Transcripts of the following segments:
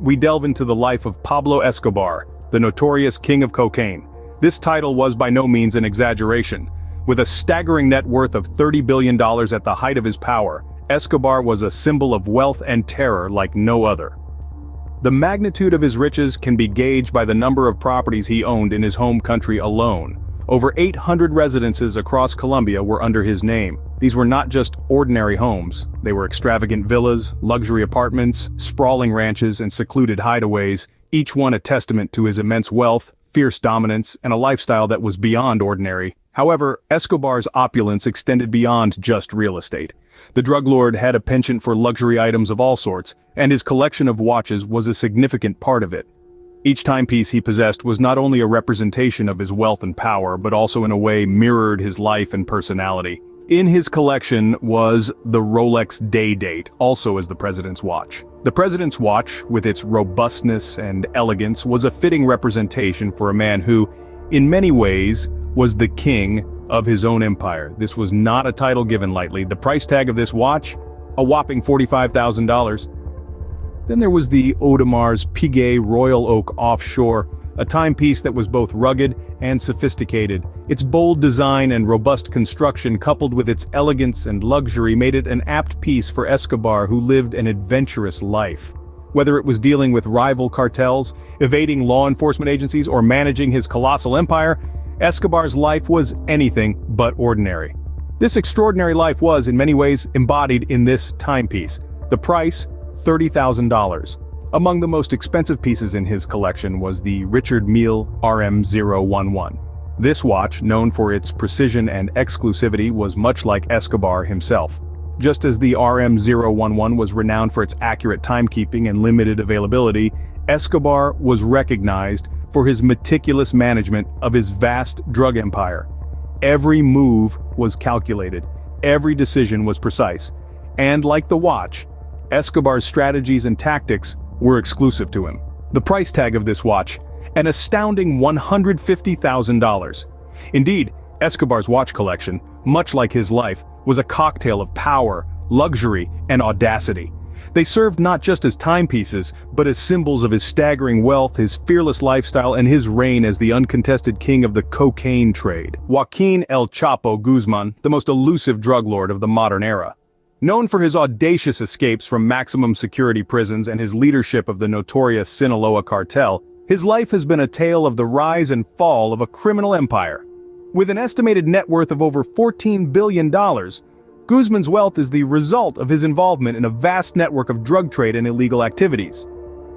we delve into the life of Pablo Escobar, the notorious king of cocaine. This title was by no means an exaggeration. With a staggering net worth of $30 billion at the height of his power, Escobar was a symbol of wealth and terror like no other. The magnitude of his riches can be gauged by the number of properties he owned in his home country alone. Over 800 residences across Colombia were under his name. These were not just ordinary homes. They were extravagant villas, luxury apartments, sprawling ranches, and secluded hideaways, each one a testament to his immense wealth, fierce dominance, and a lifestyle that was beyond ordinary. However, Escobar's opulence extended beyond just real estate. The drug lord had a penchant for luxury items of all sorts, and his collection of watches was a significant part of it. Each timepiece he possessed was not only a representation of his wealth and power, but also in a way mirrored his life and personality. In his collection was the Rolex Day-Date, also as the president's watch. The president's watch, with its robustness and elegance, was a fitting representation for a man who, in many ways, was the king of his own empire. This was not a title given lightly. The price tag of this watch, a whopping $45,000. Then there was the Audemars Piguet Royal Oak Offshore, a timepiece that was both rugged and sophisticated. Its bold design and robust construction, coupled with its elegance and luxury, made it an apt piece for Escobar, who lived an adventurous life. Whether it was dealing with rival cartels, evading law enforcement agencies, or managing his colossal empire, Escobar's life was anything but ordinary. This extraordinary life was, in many ways, embodied in this timepiece. The price, $30,000. Among the most expensive pieces in his collection was the Richard Mille RM 011. This watch, known for its precision and exclusivity, was much like Escobar himself. Just as the RM 011 was renowned for its accurate timekeeping and limited availability, Escobar was recognized for his meticulous management of his vast drug empire. Every move was calculated, every decision was precise, and like the watch, Escobar's strategies and tactics were exclusive to him. The price tag of this watch, an astounding $150,000. Indeed, Escobar's watch collection, much like his life, was a cocktail of power, luxury, and audacity. They served not just as timepieces, but as symbols of his staggering wealth, his fearless lifestyle, and his reign as the uncontested king of the cocaine trade. Joaquín El Chapo Guzmán, the most elusive drug lord of the modern era. Known for his audacious escapes from maximum security prisons and his leadership of the notorious Sinaloa cartel, his life has been a tale of the rise and fall of a criminal empire. With an estimated net worth of over $14 billion, Guzmán's wealth is the result of his involvement in a vast network of drug trade and illegal activities.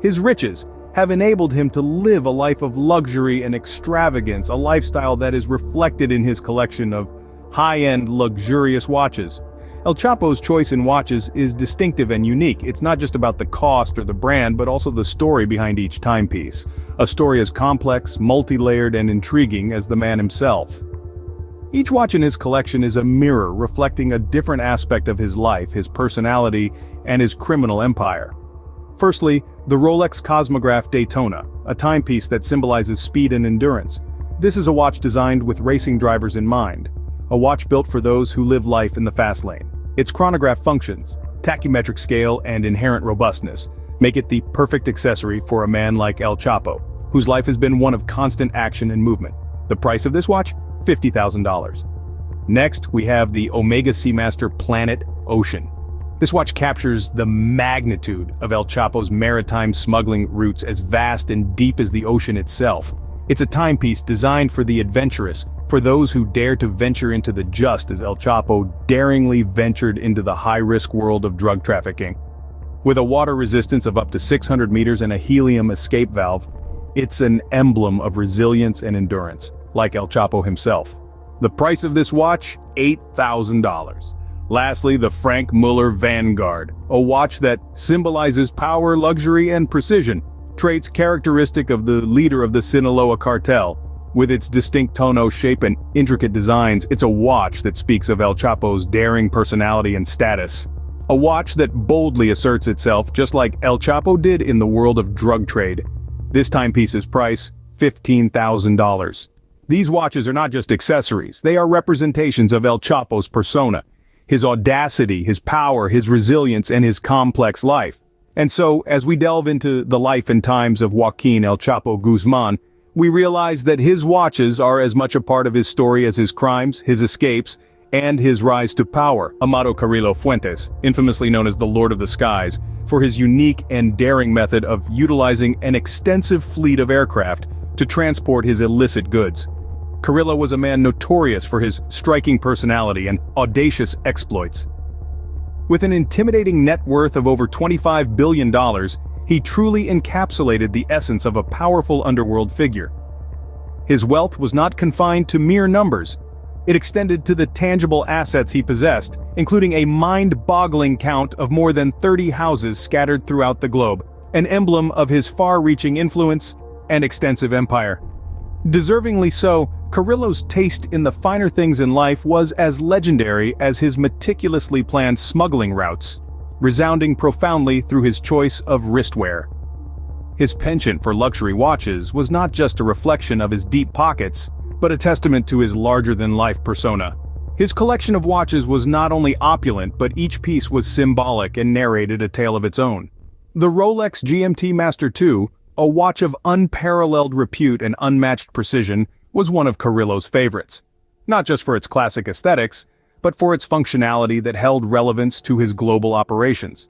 His riches have enabled him to live a life of luxury and extravagance, a lifestyle that is reflected in his collection of high-end, luxurious watches. El Chapo's choice in watches is distinctive and unique. It's not just about the cost or the brand, but also the story behind each timepiece. A story as complex, multi-layered, and intriguing as the man himself. Each watch in his collection is a mirror reflecting a different aspect of his life, his personality, and his criminal empire. Firstly, the Rolex Cosmograph Daytona, a timepiece that symbolizes speed and endurance. This is a watch designed with racing drivers in mind. A watch built for those who live life in the fast lane. Its chronograph functions, tachymetric scale, and inherent robustness make it the perfect accessory for a man like El Chapo, whose life has been one of constant action and movement. The price of this watch? $50,000. Next, we have the Seamaster Planet Ocean. This watch captures the magnitude of El Chapo's maritime smuggling routes, as vast and deep as the ocean itself. It's a timepiece designed for the adventurous, for those who dare to venture into the just, as El Chapo daringly ventured into the high-risk world of drug trafficking. With a water resistance of up to 600 meters and a helium escape valve, it's an emblem of resilience and endurance, like El Chapo himself. The price of this watch? $8,000. Lastly, the Franck Muller Vanguard, a watch that symbolizes power, luxury, and precision, traits characteristic of the leader of the Sinaloa cartel. With its distinct tonneau shape and intricate designs, it's a watch that speaks of El Chapo's daring personality and status. A watch that boldly asserts itself, just like El Chapo did in the world of drug trade. This timepiece's price? $15,000. These watches are not just accessories, they are representations of El Chapo's persona. His audacity, his power, his resilience, and his complex life. And so, as we delve into the life and times of Joaquín El Chapo Guzmán, we realize that his watches are as much a part of his story as his crimes, his escapes, and his rise to power. Amado Carrillo Fuentes, infamously known as the Lord of the Skies, for his unique and daring method of utilizing an extensive fleet of aircraft to transport his illicit goods. Carrillo was a man notorious for his striking personality and audacious exploits. With an intimidating net worth of over $25 billion, he truly encapsulated the essence of a powerful underworld figure. His wealth was not confined to mere numbers. It extended to the tangible assets he possessed, including a mind-boggling count of more than 30 houses scattered throughout the globe, an emblem of his far-reaching influence and extensive empire. Deservingly so, Carrillo's taste in the finer things in life was as legendary as his meticulously planned smuggling routes, resounding profoundly through his choice of wristwear. His penchant for luxury watches was not just a reflection of his deep pockets, but a testament to his larger-than-life persona. His collection of watches was not only opulent, but each piece was symbolic and narrated a tale of its own. The Rolex GMT-Master II, a watch of unparalleled repute and unmatched precision, was one of Carrillo's favorites. Not just for its classic aesthetics, but for its functionality that held relevance to his global operations.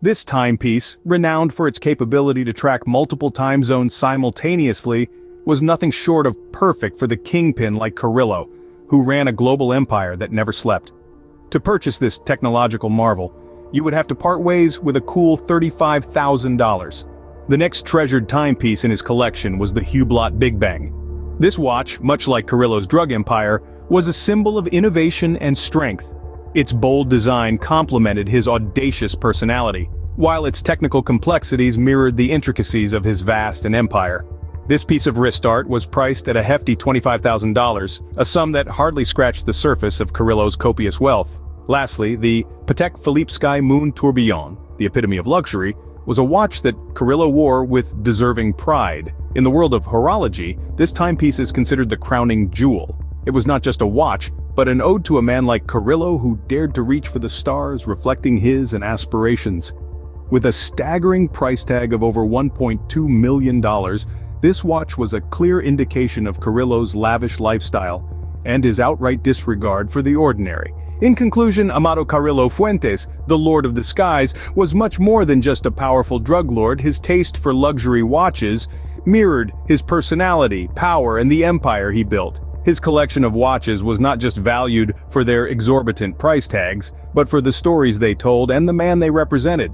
This timepiece, renowned for its capability to track multiple time zones simultaneously, was nothing short of perfect for the kingpin like Carrillo, who ran a global empire that never slept. To purchase this technological marvel, you would have to part ways with a cool $35,000. The next treasured timepiece in his collection was the Hublot Big Bang. This watch, much like Carrillo's drug empire, was a symbol of innovation and strength. Its bold design complemented his audacious personality, while its technical complexities mirrored the intricacies of his vast empire. This piece of wrist art was priced at a hefty $25,000, a sum that hardly scratched the surface of Carrillo's copious wealth. Lastly, the Patek Philippe Sky Moon Tourbillon, the epitome of luxury, was a watch that Carrillo wore with deserving pride. In the world of horology, this timepiece is considered the crowning jewel. It was not just a watch, but an ode to a man like Carrillo who dared to reach for the stars, reflecting his aspirations. With a staggering price tag of over $1.2 million, this watch was a clear indication of Carrillo's lavish lifestyle and his outright disregard for the ordinary. In conclusion, Amado Carrillo Fuentes, the Lord of the Skies, was much more than just a powerful drug lord. His taste for luxury watches mirrored his personality, power, and the empire he built. His collection of watches was not just valued for their exorbitant price tags, but for the stories they told and the man they represented.